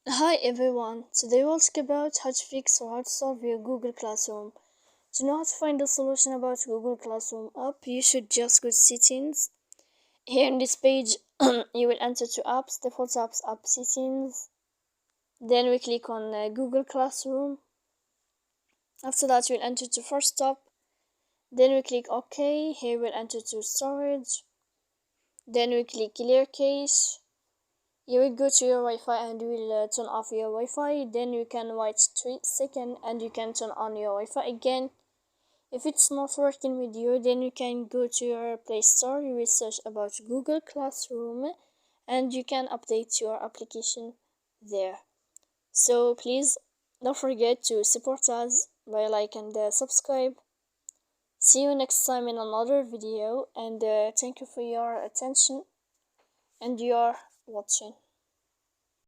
Hi everyone, today we'll talk about how to fix or how to solve your Google Classroom. To know how to find the solution about Google Classroom app, you should just go to settings. Here in this page, you will enter to apps, default apps, app settings. Then we click on Google Classroom. After that, you'll enter to first stop. Then we click OK. Here we'll enter to storage. Then we click clear cache. You will go to your Wi-Fi and you will turn off your Wi-Fi. Then you can wait 3 seconds and you can turn on your Wi-Fi again. If it's not working with you, then you can go to your Play Store. You will search about Google Classroom and you can update your application there. So please don't forget to support us by like and subscribe. See you next time in another video, and thank you for your attention and your watching.